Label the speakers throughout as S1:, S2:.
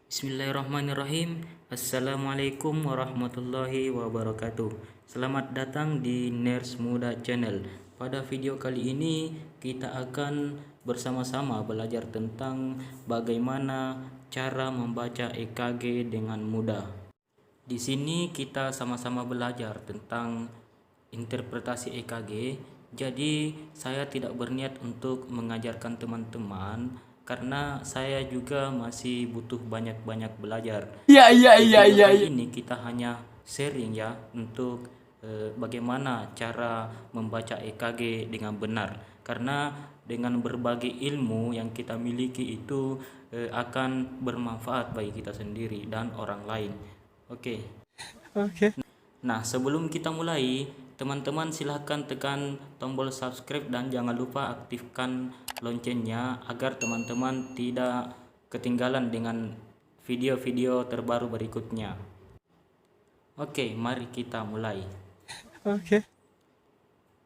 S1: Bismillahirrahmanirrahim. Assalamualaikum warahmatullahi wabarakatuh. Selamat datang di Ners Muda Channel. Pada video kali ini kita akan bersama-sama belajar tentang bagaimana cara membaca EKG dengan mudah. Di sini kita sama-sama belajar tentang interpretasi EKG. Jadi saya tidak berniat untuk mengajarkan teman-teman karena saya juga masih butuh banyak-banyak belajar. Di video kali ini kita hanya sharing ya untuk bagaimana cara membaca EKG dengan benar. Karena dengan berbagai ilmu yang kita miliki itu akan bermanfaat bagi kita sendiri dan orang lain. Oke. Nah, sebelum kita mulai, teman-teman silahkan tekan tombol subscribe dan jangan lupa aktifkan loncengnya agar teman-teman tidak ketinggalan dengan video-video terbaru berikutnya. Oke, mari kita mulai.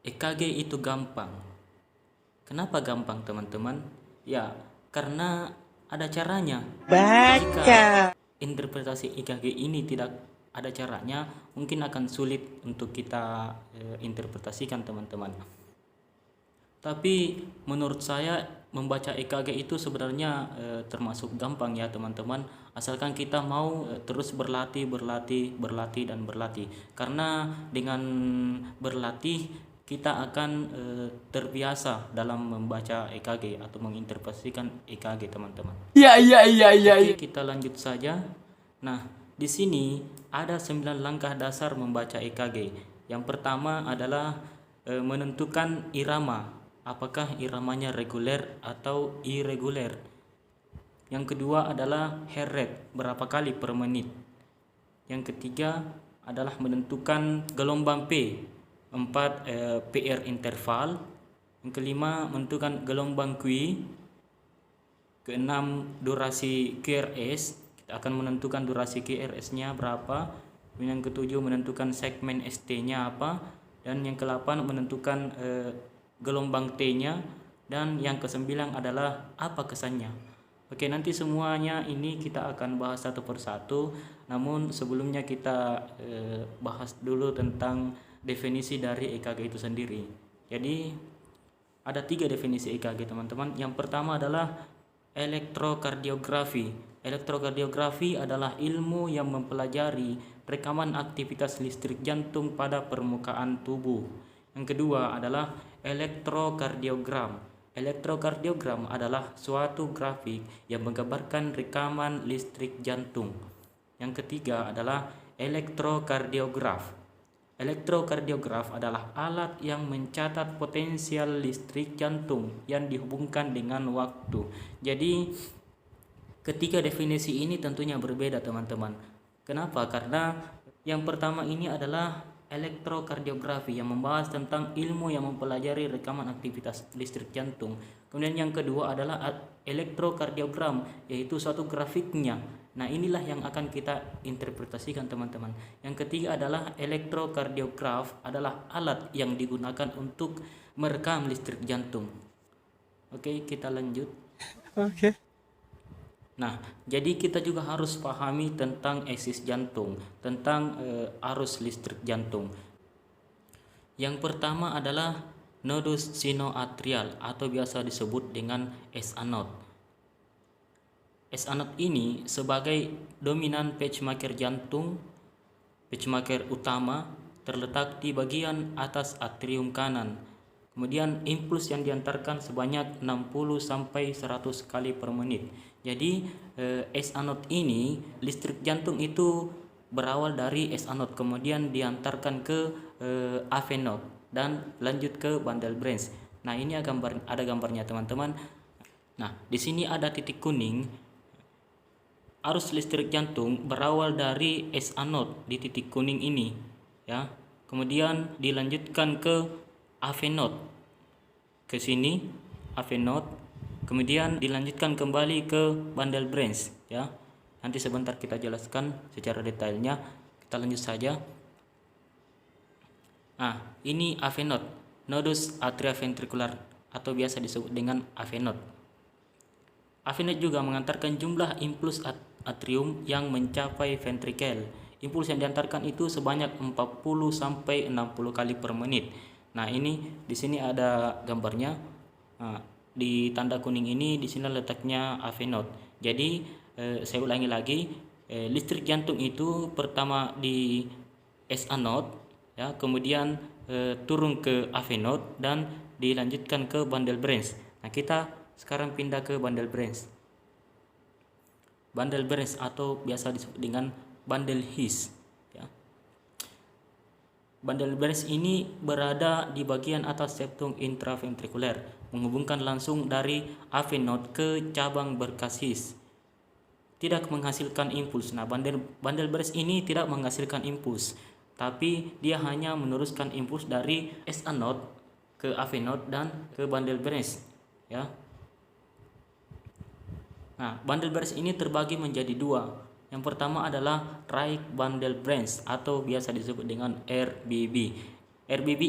S1: EKG itu gampang. Kenapa gampang, teman-teman? Ya, karena ada caranya. Jika interpretasi EKG ini tidak ada caranya, mungkin akan sulit untuk kita interpretasikan, teman-teman. Tapi menurut saya membaca EKG itu sebenarnya termasuk gampang ya, teman-teman, asalkan kita mau terus berlatih dan berlatih. Karena dengan berlatih kita akan terbiasa dalam membaca EKG atau menginterpretasikan EKG, teman-teman. Oke, kita lanjut saja. Nah, di sini ada 9 langkah dasar membaca EKG. Yang pertama adalah menentukan irama. Apakah iramanya reguler atau irreguler. Yang kedua adalah heart rate, berapa kali per menit. Yang ketiga adalah menentukan gelombang P, 4 PR interval. Yang kelima menentukan gelombang Q. Keenam durasi QRS, kita akan menentukan durasi QRS-nya berapa. Yang ketujuh menentukan segmen ST-nya apa. Dan yang ke-8 menentukan gelombang T-nya. Dan yang ke-9 adalah apa kesannya. Oke, nanti semuanya ini kita akan bahas satu persatu. Namun sebelumnya kita bahas dulu tentang definisi dari EKG itu sendiri. Jadi ada 3 definisi EKG, teman-teman. Yang pertama adalah elektrokardiografi. Elektrokardiografi adalah ilmu yang mempelajari rekaman aktivitas listrik jantung pada permukaan tubuh. Yang kedua adalah elektrokardiogram. Elektrokardiogram adalah suatu grafik yang menggambarkan rekaman listrik jantung. Yang ketiga adalah elektrokardiograf. Elektrokardiograf adalah alat yang mencatat potensial listrik jantung yang dihubungkan dengan waktu. Jadi ketiga definisi ini tentunya berbeda, teman-teman. Kenapa? Karena yang pertama ini adalah elektrokardiografi yang membahas tentang ilmu yang mempelajari rekaman aktivitas listrik jantung. Kemudian yang kedua adalah elektrokardiogram, yaitu suatu grafiknya. Nah, inilah yang akan kita interpretasikan, teman-teman. Yang ketiga adalah elektrokardiograf adalah alat yang digunakan untuk merekam listrik jantung. Oke, kita lanjut. Nah, jadi kita juga harus pahami tentang eksis jantung, tentang arus listrik jantung. Yang pertama adalah nodus sinoatrial atau biasa disebut dengan S-anode. S-anode ini sebagai dominan pacemaker jantung, pacemaker utama, terletak di bagian atas atrium kanan. Kemudian impuls yang diantarkan sebanyak 60 sampai 100 kali per menit. Jadi S-anode ini, listrik jantung itu berawal dari S-anode, kemudian diantarkan ke AV node dan lanjut ke bundle branch. Nah, ini ada gambarnya, teman-teman. Nah, di sini ada titik kuning. Arus listrik jantung berawal dari S-anode di titik kuning ini, ya. Kemudian dilanjutkan ke AV node. Ke sini AV node. Kemudian dilanjutkan kembali ke bundle branch, ya. Nanti sebentar kita jelaskan secara detailnya. Kita lanjut saja. Nah, ini AV node, nodus atrioventricular atau biasa disebut dengan AV node. Aphenoid juga mengantarkan jumlah impuls atrium yang mencapai ventrikel. Impuls yang diantarkan itu sebanyak 40 sampai 60 kali per menit. Nah, ini di sini ada gambarnya. Nah, di tanda kuning ini di sini letaknya aphenoid. Jadi saya ulangi lagi, listrik jantung itu pertama di S anode, ya, kemudian turun ke aphenoid dan dilanjutkan ke bundle branch. Nah, kita sekarang pindah ke bundle branch. Bundle branch atau biasa disebut dengan bundle His, ya. Bundle branch ini berada di bagian atas septum intraventrikuler, menghubungkan langsung dari aphenoid ke cabang berkas His. Tidak menghasilkan impuls. Nah, bundle branch ini tidak menghasilkan impuls, tapi dia hanya meneruskan impuls dari S anode ke aphenoid dan ke bundle branch, ya. Nah, bundle branch ini terbagi menjadi dua. Yang pertama adalah right bundle branch atau biasa disebut dengan RBB. RBB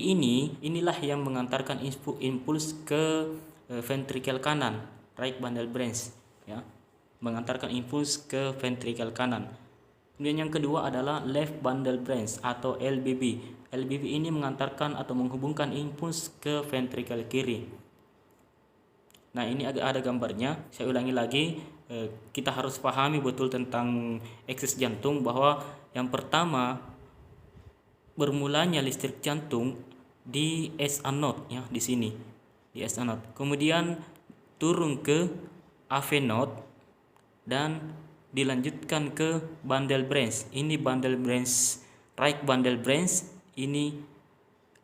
S1: inilah yang mengantarkan impuls ke ventrikel kanan, right bundle branch, ya. Mengantarkan impuls ke ventrikel kanan. Kemudian yang kedua adalah left bundle branch atau LBB. LBB ini mengantarkan atau menghubungkan impuls ke ventrikel kiri. Nah, ini ada gambarnya. Saya ulangi lagi, kita harus pahami betul tentang akses jantung, bahwa yang pertama bermulanya listrik jantung di S anode, ya, di sini di S anode. Kemudian turun ke aphenoid dan dilanjutkan ke bundle branch. Ini bundle branch right bundle branch, ini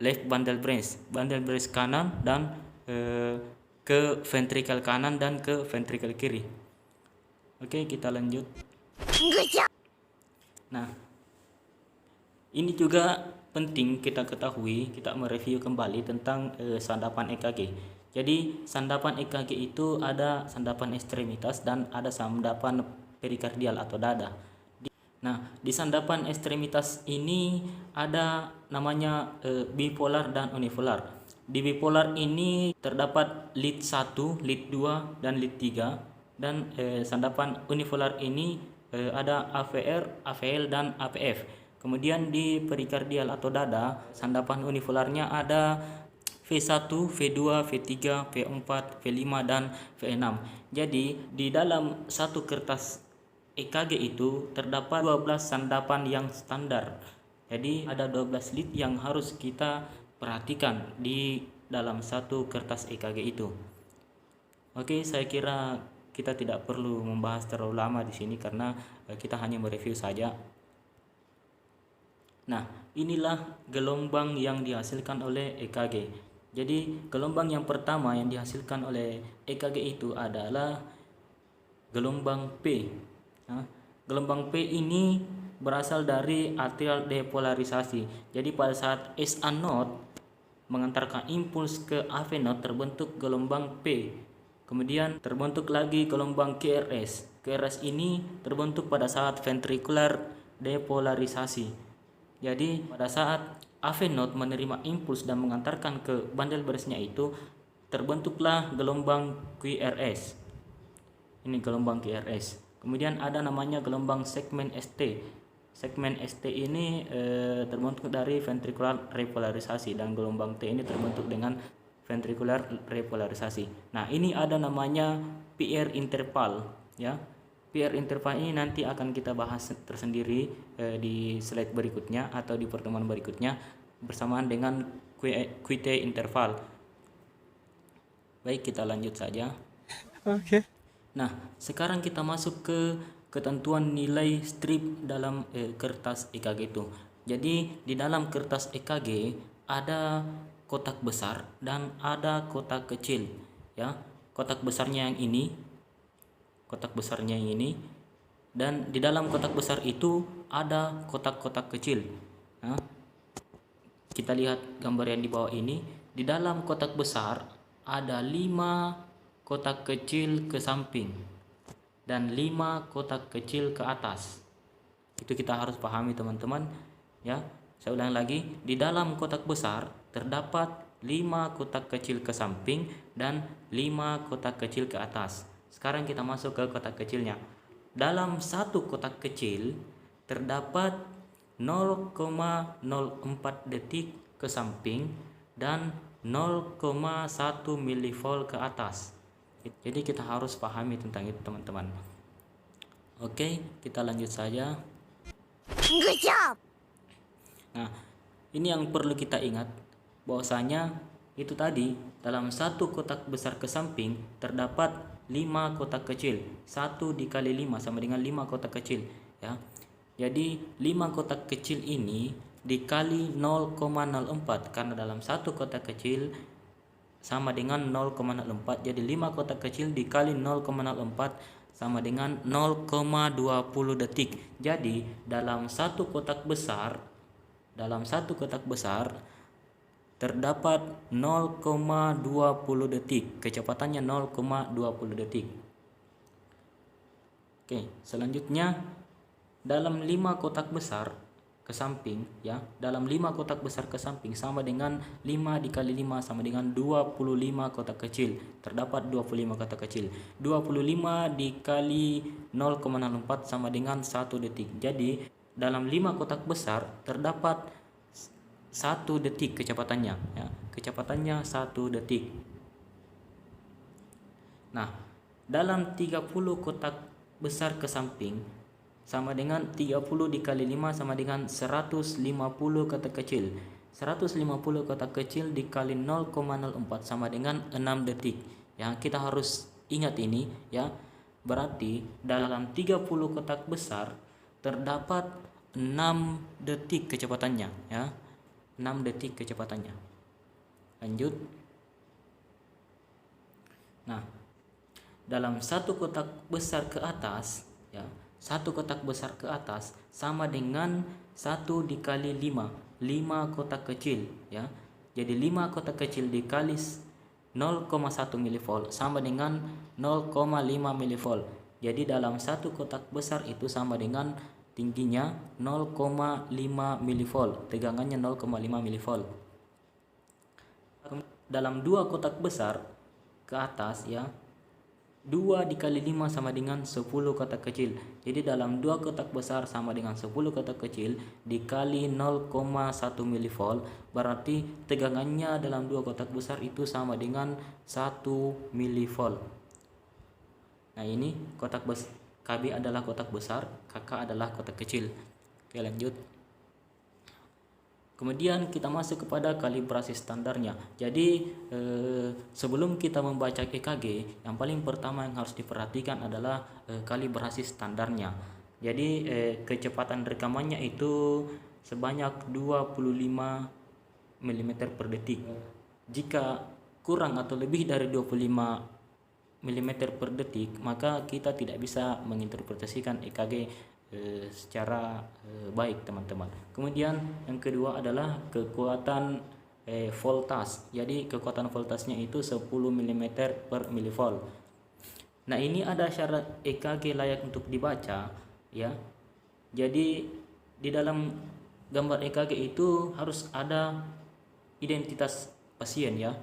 S1: left bundle branch. Bundle branch kanan dan ke ventrikel kanan dan ke ventrikel kiri. Oke, kita lanjut. Nah, ini juga penting kita ketahui, kita mereview kembali tentang sandapan EKG. Jadi sandapan EKG itu ada sandapan ekstremitas dan ada sandapan perikardial atau dada. Nah, di sandapan ekstremitas ini ada namanya bipolar dan unipolar. Di bipolar ini terdapat lead 1, lead 2, dan lead 3. Dan sandapan unipolar ini ada AVR, AVL, dan APF. Kemudian di perikardial atau dada, sandapan unipolarnya ada V1, V2, V3, V4, V5, dan V6. Jadi di dalam satu kertas EKG itu terdapat 12 sandapan yang standar. Jadi ada 12 lead yang harus kita perhatikan di dalam satu kertas EKG itu. Oke, saya kira kita tidak perlu membahas terlalu lama di sini karena kita hanya mereview saja. Nah, inilah gelombang yang dihasilkan oleh EKG. Jadi gelombang yang pertama yang dihasilkan oleh EKG itu adalah gelombang P. Nah, gelombang P ini berasal dari atrial depolarisasi. Jadi pada saat S anode mengantarkan impuls ke aphenoid terbentuk gelombang P. Kemudian terbentuk lagi gelombang QRS. QRS ini terbentuk pada saat ventricular depolarisasi. Jadi pada saat aphenoid menerima impuls dan mengantarkan ke bundle branch-nya itu terbentuklah gelombang QRS. Ini gelombang QRS. Kemudian ada namanya gelombang segmen ST. Segmen ST ini terbentuk dari ventricular repolarisasi dan gelombang T ini terbentuk dengan ventricular repolarisasi. Nah, ini ada namanya PR interval, ya. PR interval ini nanti akan kita bahas tersendiri di slide berikutnya atau di pertemuan berikutnya bersamaan dengan QT interval. Baik, kita lanjut saja.
S2: Oke.
S1: Nah, sekarang kita masuk ke ketentuan nilai strip dalam kertas EKG itu. Jadi di dalam kertas EKG ada kotak besar dan ada kotak kecil, ya. Kotak besarnya yang ini, dan di dalam kotak besar itu ada kotak-kotak kecil. Nah, kita lihat gambar yang di bawah ini. Di dalam kotak besar ada 5 kotak kecil ke samping dan 5 kotak kecil ke atas. Itu kita harus pahami, teman-teman, ya. Saya ulang lagi, di dalam kotak besar terdapat 5 kotak kecil ke samping dan 5 kotak kecil ke atas. Sekarang kita masuk ke kotak kecilnya. Dalam satu kotak kecil terdapat 0,04 detik ke samping dan 0,1 milivolt ke atas. Jadi kita harus pahami tentang itu teman-teman. Oke, kita lanjut saja.
S2: Good job.
S1: Nah, ini yang perlu kita ingat, bahwasanya itu tadi dalam satu kotak besar ke samping terdapat 5 kotak kecil. 1 dikali 5 sama dengan 5 kotak kecil, ya. Jadi 5 kotak kecil ini dikali 0,04, karena dalam satu kotak kecil sama dengan 0,04. Jadi 5 kotak kecil dikali 0,04 sama dengan 0,20 detik. Jadi dalam satu kotak besar terdapat 0,20 detik. Kecepatannya 0,20 detik. Oke, selanjutnya dalam 5 kotak besar ke samping, ya. Dalam 5 kotak besar ke samping sama dengan 5 dikali 5 sama dengan 25 kotak kecil. Terdapat 25 kotak kecil. 25 dikali 0,04 sama dengan 1 detik. Jadi dalam 5 kotak besar terdapat 1 detik kecepatannya, ya. Kecepatannya 1 detik. Nah, dalam 30 kotak besar ke samping sama dengan 30 dikali 5 sama dengan 150 kotak kecil. 150 kotak kecil dikali 0,04 sama dengan 6 detik. Ya, kita harus ingat ini, ya. Berarti dalam 30 kotak besar terdapat 6 detik kecepatannya, ya. 6 detik kecepatannya. Lanjut. Nah, dalam satu kotak besar ke atas, ya. Satu kotak besar ke atas sama dengan 1 dikali 5 kotak kecil, ya. Jadi 5 kotak kecil dikali 0,1 milivolt sama dengan 0,5 milivolt. Jadi dalam satu kotak besar itu sama dengan tingginya 0,5 milivolt, tegangannya 0,5 milivolt. Dalam 2 kotak besar ke atas, ya, 2 dikali 5 sama dengan 10 kotak kecil. Jadi dalam 2 kotak besar sama dengan 10 kotak kecil dikali 0,1 milivolt, berarti tegangannya dalam 2 kotak besar itu sama dengan 1 milivolt. Nah, ini kotak besar. KB adalah kotak besar, KK adalah kotak kecil. Oke, lanjut. Kemudian kita masuk kepada kalibrasi standarnya. Jadi sebelum kita membaca EKG, yang paling pertama yang harus diperhatikan adalah kalibrasi standarnya. Jadi kecepatan rekamannya itu sebanyak 25 mm per detik. Jika kurang atau lebih dari 25 mm per detik, maka kita tidak bisa menginterpretasikan EKG secara baik, teman-teman. Kemudian yang kedua adalah kekuatan voltas. Jadi kekuatan voltasnya itu 10 mm per milivolt. Nah, ini ada syarat EKG layak untuk dibaca, ya. Jadi di dalam gambar EKG itu harus ada identitas pasien, ya,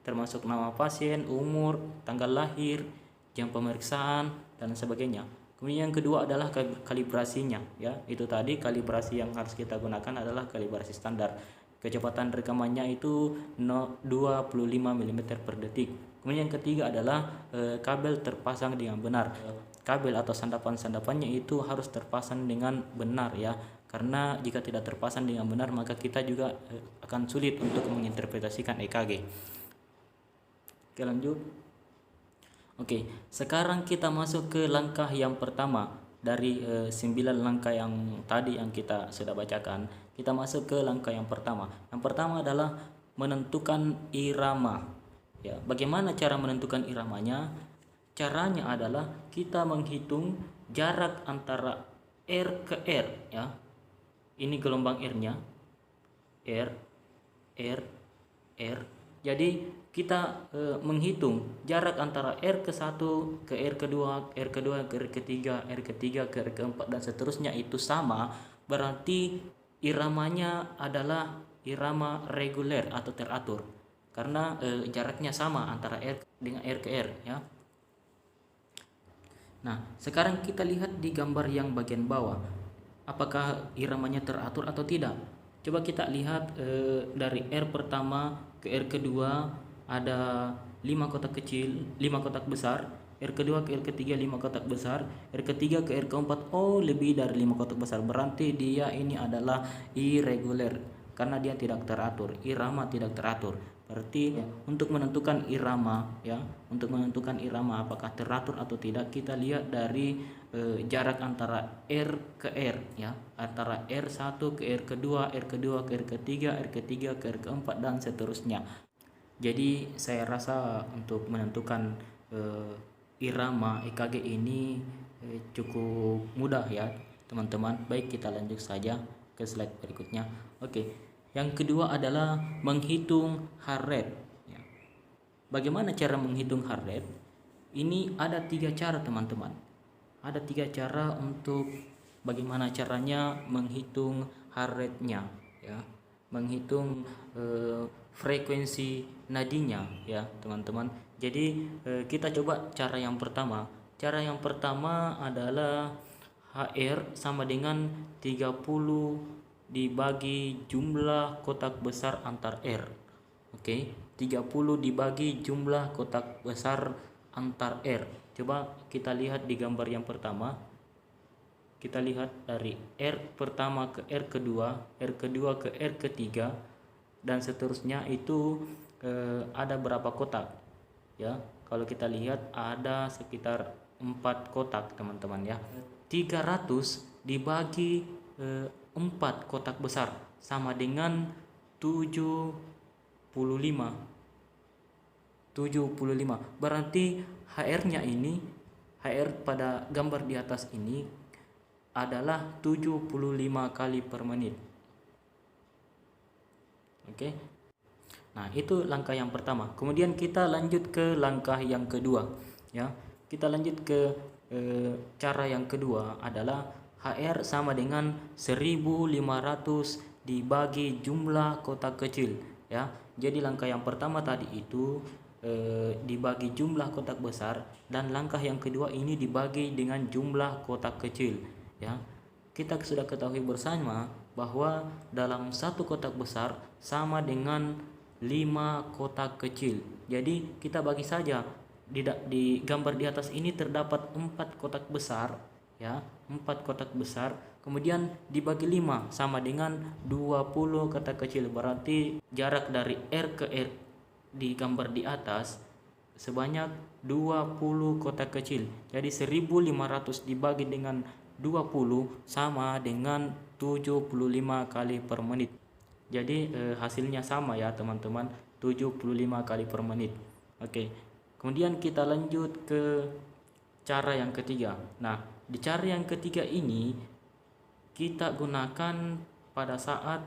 S1: termasuk nama pasien, umur, tanggal lahir, jam pemeriksaan, dan sebagainya. Kemudian yang kedua adalah kalibrasinya, ya. Itu tadi kalibrasi yang harus kita gunakan adalah kalibrasi standar. Kecepatan rekamannya itu 25 mm per detik. Kemudian yang ketiga adalah kabel terpasang dengan benar. Kabel atau sandapan-sandapannya itu harus terpasang dengan benar, ya. Karena jika tidak terpasang dengan benar, maka kita juga akan sulit untuk menginterpretasikan EKG. Oke, lanjut. Oke, sekarang kita masuk ke langkah yang pertama dari 9 langkah yang tadi yang kita sudah bacakan. Kita masuk ke langkah yang pertama. Yang pertama adalah menentukan irama. Ya, bagaimana cara menentukan iramanya? Caranya adalah kita menghitung jarak antara R ke R, ya. Ini gelombang R-nya. R. Jadi kita menghitung jarak antara R ke-1 ke R ke-2, R ke-2 ke R ke-3, R ke-3 ke R ke-4 dan seterusnya itu sama, berarti iramanya adalah irama reguler atau teratur karena jaraknya sama antara R dengan R ke R, ya. Nah, sekarang kita lihat di gambar yang bagian bawah. Apakah iramanya teratur atau tidak? Coba kita lihat dari R pertama ke R kedua ada 5 kotak kecil, 5 kotak besar. R kedua ke R ketiga 5 kotak besar. R ketiga ke R keempat lebih dari 5 kotak besar. Berarti dia ini adalah irregular karena dia tidak teratur, irama tidak teratur. Berarti untuk menentukan irama untuk menentukan irama apakah teratur atau tidak, kita lihat dari jarak antara R ke R antara R1 ke R kedua, R kedua ke R ketiga, R ketiga ke R keempat dan seterusnya. Jadi saya rasa untuk menentukan irama EKG ini cukup mudah ya teman-teman. Baik, kita lanjut saja ke slide berikutnya. Oke. Yang kedua adalah menghitung heart rate. Bagaimana cara menghitung heart rate? Ini ada 3 cara teman-teman. Ada 3 cara untuk bagaimana caranya menghitung heart rate-nya menghitung frekuensi nadinya ya teman-teman. Jadi kita coba cara yang pertama. Cara yang pertama adalah HR sama dengan 30 dibagi jumlah kotak besar antar R. Oke, 30 dibagi jumlah kotak besar antar R. Coba kita lihat di gambar yang pertama. Kita lihat dari R pertama ke R kedua ke R ketiga dan seterusnya itu ada berapa kotak ya. Kalau kita lihat ada sekitar 4 kotak teman-teman ya. 300 dibagi 4 kotak besar sama dengan 75. Berarti HR-nya ini, HR pada gambar di atas ini adalah 75 kali per menit. Oke. Nah, itu langkah yang pertama. Kemudian kita lanjut ke langkah yang kedua ya. Kita lanjut ke cara yang kedua adalah HR sama dengan 1500 dibagi jumlah kotak kecil ya. Jadi langkah yang pertama tadi itu dibagi jumlah kotak besar, dan langkah yang kedua ini dibagi dengan jumlah kotak kecil ya. Kita sudah ketahui bersama bahwa dalam satu kotak besar sama dengan 5 kotak kecil. Jadi kita bagi saja di gambar di atas ini terdapat 4 kotak besar ya, 4 kotak besar, kemudian dibagi 5 sama dengan 20 kotak kecil. Berarti jarak dari R ke R di gambar di atas sebanyak 20 kotak kecil. Jadi 1500 dibagi dengan 20 sama dengan 75 kali per menit. Jadi hasilnya sama ya teman-teman, 75 kali per menit. Oke. Kemudian kita lanjut ke cara yang ketiga. Nah, di cara yang ketiga ini kita gunakan pada saat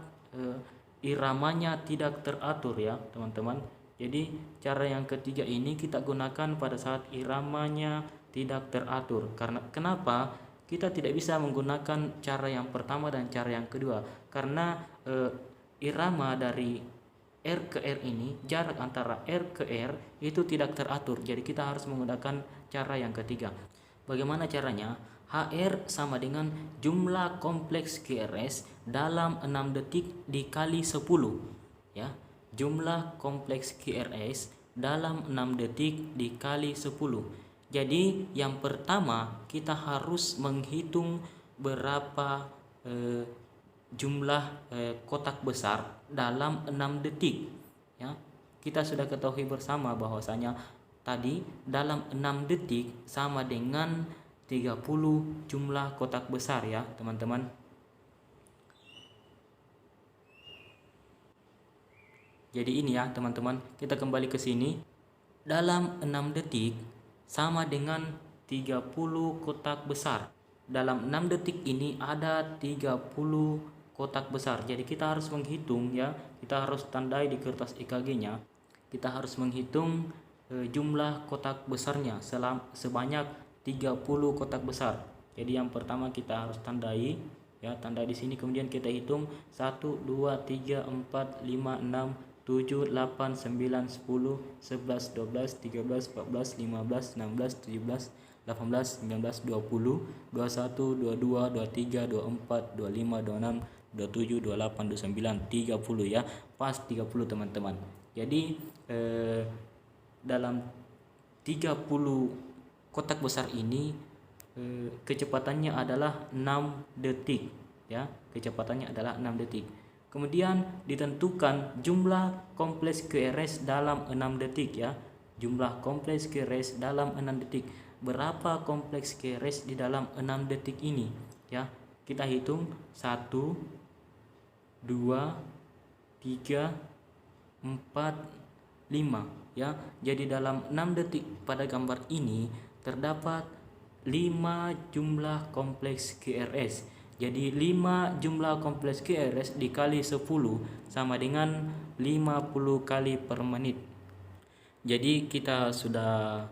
S1: iramanya tidak teratur ya teman-teman. Jadi cara yang ketiga ini kita gunakan pada saat iramanya tidak teratur. Karena kenapa kita tidak bisa menggunakan cara yang pertama dan cara yang kedua? Karena irama dari R ke R ini, jarak antara R ke R itu tidak teratur. Jadi kita harus menggunakan cara yang ketiga. Bagaimana caranya? HR sama dengan jumlah kompleks QRS dalam 6 detik dikali 10 ya. Jumlah kompleks QRS dalam 6 detik dikali 10. Jadi yang pertama kita harus menghitung berapa jumlah kotak besar dalam 6 detik ya. Kita sudah ketahui bersama bahwasanya tadi dalam 6 detik sama dengan 30 jumlah kotak besar ya teman-teman. Jadi ini ya teman-teman, kita kembali ke sini. Dalam 6 detik sama dengan 30 kotak besar. Dalam 6 detik ini ada 30 kotak besar. Jadi kita harus menghitung ya. Kita harus tandai di kertas EKG-nya. Kita harus menghitung jumlah kotak besarnya sebanyak 30 kotak besar. Jadi yang pertama kita harus tandai ya, tandai di sini, kemudian kita hitung 1 2 3 4 5 6 7 8 9 10 11 12 13 14 15 16 17 18, 19, 20, 21, 22, 23, 24, 25, 26, 27, 28, 29, 30 ya. Pas 30 teman-teman. Jadi dalam 30 kotak besar ini kecepatannya adalah 6 detik ya. Kecepatannya adalah 6 detik. Kemudian ditentukan jumlah kompleks QRS dalam 6 detik ya. Jumlah kompleks QRS dalam 6 detik. Berapa kompleks QRS di dalam 6 detik ini ya? Kita hitung 1 2 3 4 5 ya. Jadi dalam 6 detik pada gambar ini terdapat 5 jumlah kompleks QRS. Jadi 5 jumlah kompleks QRS dikali 10 sama dengan 50 kali per menit. Jadi kita sudah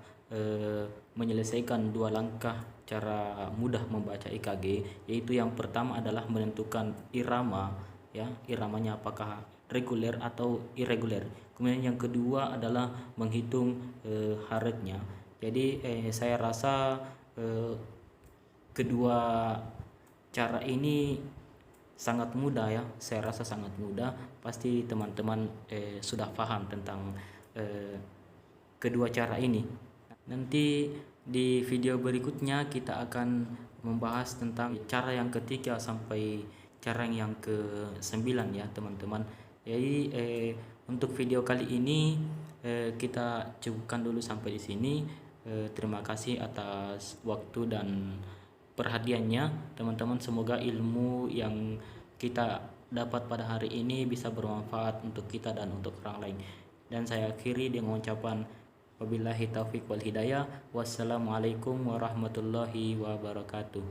S1: menyelesaikan 2 langkah cara mudah membaca EKG, yaitu yang pertama adalah menentukan irama ya, iramanya apakah reguler atau irregular. Kemudian yang kedua adalah menghitung heart rate-nya. Jadi saya rasa kedua cara ini sangat mudah ya. Saya rasa sangat mudah. Pasti teman-teman sudah paham tentang kedua cara ini. Nanti di video berikutnya kita akan membahas tentang cara yang ketiga sampai cara yang ke-9 ya teman-teman. Jadi untuk video kali ini kita cukupkan dulu sampai di sini. Terima kasih atas waktu dan perhatiannya teman-teman. Semoga ilmu yang kita dapat pada hari ini bisa bermanfaat untuk kita dan untuk orang lain. Dan saya akhiri dengan ucapan wabillahi taufiq wal hidayah. Wassalamualaikum warahmatullahi wabarakatuh.